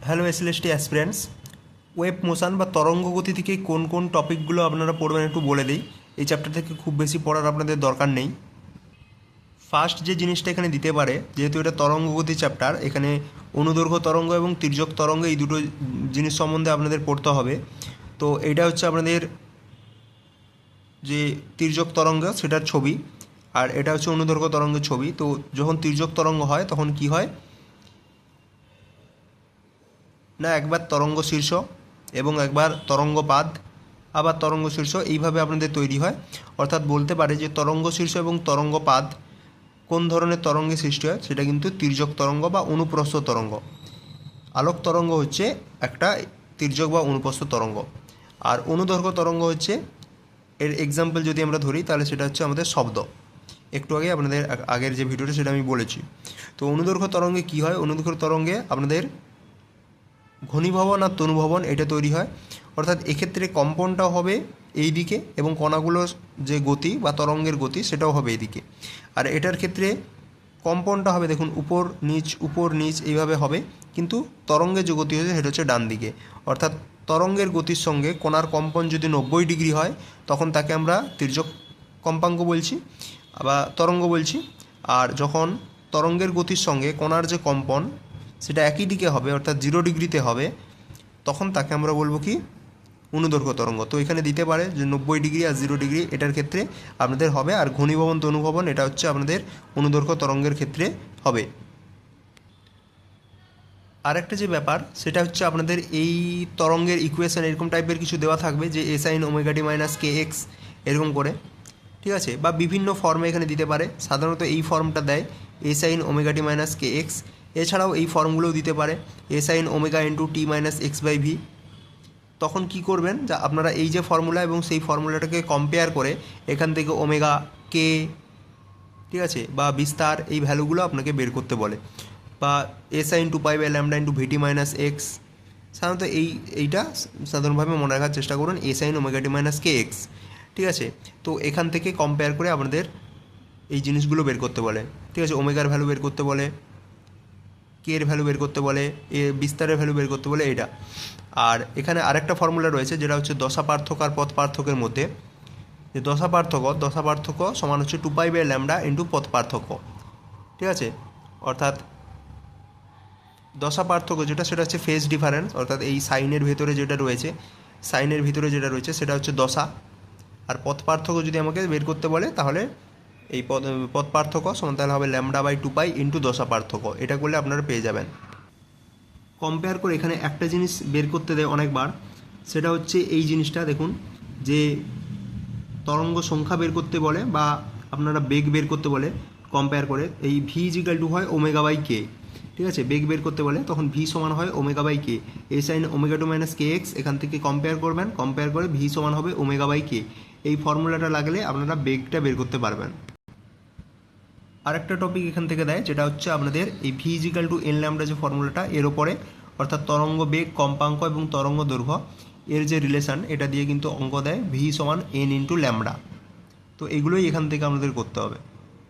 Hello SLST aspirants, wave motion বা তরঙ্গ গতি থেকে কোন কোন টপিকগুলো আপনারা পড়বেন একটু বলে দিই। এই চ্যাপ্টার থেকে খুব বেশি পড়ার আপনাদের দরকার নেই। ফার্স্ট যে জিনিসটা এখানে দিতে পারে, যেহেতু এটা তরঙ্গ গতি চ্যাপ্টার, এখানে অনুদৈর্ঘ্য তরঙ্গ এবং তির্যক তরঙ্গ এই দুটো জিনিস সম্বন্ধে আপনাদের পড়তে হবে। তো এইটা হচ্ছে আপনাদের যে তির্যক তরঙ্গ সেটার ছবি, আর এটা হচ্ছে অনুদৈর্ঘ্য তরঙ্গের ছবি। তো যখন তির্যক তরঙ্গ হয় তখন কি হয় না, একবার তরঙ্গ শীর্ষ এবং একবার তরঙ্গপাদ, আবার তরঙ্গ শীর্ষ, এইভাবে আপনাদের তৈরি হয়। অর্থাৎ বলতে পারে যে তরঙ্গ শীর্ষ এবং তরঙ্গপাদ কোন ধরনের তরঙ্গে সৃষ্টি হয়, সেটা কিন্তু তির্যক তরঙ্গ বা অনুপ্রস্থ তরঙ্গ। আলোক তরঙ্গ হচ্ছে একটা তির্যক বা অনুপ্রস্থ তরঙ্গ, আর অনুদৈর্ঘ্য তরঙ্গ হচ্ছে, এর এক্সাম্পল যদি আমরা ধরি তাহলে সেটা হচ্ছে আমাদের শব্দ। একটু আগে আপনাদের আগের যে ভিডিওটা সেটা আমি বলেছি। তো অনুদৈর্ঘ্য তরঙ্গে কী হয়, অনুদৈর্ঘ্য তরঙ্গে আপনাদের ঘনীভবন আর তনুভবন এটা তৈরি হয়। অর্থাৎ এক্ষেত্রে কম্পনটাও হবে এই দিকে এবং কণাগুলোর যে গতি বা তরঙ্গের গতি সেটাও হবে এইদিকে। আর এটার ক্ষেত্রে কম্পনটা হবে দেখুন উপর নিচ এইভাবে হবে, কিন্তু তরঙ্গের যে গতি হচ্ছে সেটা হচ্ছে ডান দিকে। অর্থাৎ তরঙ্গের গতির সঙ্গে কণার কম্পন যদি 90 ডিগ্রি হয় তখন তাকে আমরা তির্যক কম্পাঙ্ক বলছি বা তরঙ্গ বলছি। আর যখন তরঙ্গের গতির সঙ্গে কণার যে কম্পন সেটা একই দিকে হবে, অর্থাৎ 0 ডিগ্রিতে হবে, তখন তাকে আমরা বলবো কি, অনুদৈর্ঘ্য তরঙ্গ। তো এখানে দিতে পারে যে 90 ডিগ্রি আর 0 ডিগ্রি এটার ক্ষেত্রে আপনাদের হবে, আর ঘনীভবন তনুভবন এটা হচ্ছে আপনাদের অনুদৈর্ঘ্য তরঙ্গের ক্ষেত্রে হবে। আরেকটা যে ব্যাপার সেটা হচ্ছে আপনাদের এই তরঙ্গের ইকুয়েশন এরকম টাইপের কিছু দেওয়া থাকবে, যে এ সাইন ওমেগা টি মাইনাস কে এক্স এরকম করে, ঠিক আছে, বা বিভিন্ন ফর্মে এখানে দিতে পারে। সাধারণত এই ফর্মটা দেয় A sine omega T minus K X. এছাড়াও এই ফর্মগুলোও দিতে পারে A sine omega into T minus X by V. তখন কি করবেন, যা আপনারা এই যে ফর্মুলা এবং সেই ফর্মুলাটাকে কম্পেয়ার করে এখান থেকে ওমেগা কে, ঠিক আছে, বা বিস্তার, এই ভ্যালুগুলো আপনাকে বের করতে বলে, বা A sine two pi by lambda into V T minus X. সাধারণত এইটা সাধারণভাবে মনে রাখার চেষ্টা করুন, A sine omega T minus K X, ঠিক আছে। তো এখান থেকে কম্পেয়ার করে আপনাদের এই জিনিসগুলো বের করতে বলে, ঠিক আছে। ওমেগার ভ্যালু বের করতে বলে, কে এর ভ্যালু বের করতে বলে, এ বিস্তারের ভ্যালু বের করতে বলে, এইটা। আর এখানে আরেকটা ফর্মুলা রয়েছে যেটা হচ্ছে দশা পার্থক্য আর পথ পার্থক্যের মধ্যে, যে দশা পার্থক্য সমান হচ্ছে 2 পাই বাই ল্যামডা ইন্টু পথ পার্থক্য, ঠিক আছে। অর্থাৎ দশা পার্থক্য যেটা সেটা হচ্ছে ফেজ ডিফারেন্স, অর্থাৎ এই সাইনের ভিতরে যেটা রয়েছে সেটা হচ্ছে দশা। আর পথ পার্থক্য যদি আমাকে বের করতে বলে তাহলে এই পথ পার্থক্য সমান তাহলে হবে ল্যামডা বাই 2 পাই ইন্টু দশা পার্থক্য। এটা করলে আপনারা পেয়ে যাবেন। কম্পেয়ার করে এখানে একটা জিনিস বের করতে দেয় অনেকবার, সেটা হচ্ছে এই জিনিসটা দেখুন, যে তরঙ্গ সংখ্যা বের করতে বলে বা আপনারা বেগ বের করতে বলে। কম্পেয়ার করে এই ভি ইজিক্যাল টু হয় ওমেগা বাই কে, ঠিক আছে। বেগ বের করতে বলে তখন ভি সমান হয় omega by k, a sine omega t minus K x, এখান থেকে কম্পেয়ার করবেন, কম্পেয়ার করে ভি সমান হবে ওমেগা বাই কে। এই ফর্মুলাটা লাগলে আপনারা বেগটা বের করতে পারবেন। আরেকটা টপিক এখান থেকে দেয় যেটা হচ্ছে আপনাদের এই v equal to n lambda যে ফর্মুলাটা, এর ওপরে অর্থাৎ তরঙ্গ বেগ, কম্পাঙ্ক এবং তরঙ্গ দৈর্ঘ্য এর যে রিলেশন, এটা দিয়ে কিন্তু অঙ্ক দেয় ভি সমান এন ইন্টু ল্যামডা। তো এগুলোই এখান থেকে আমাদের করতে হবে।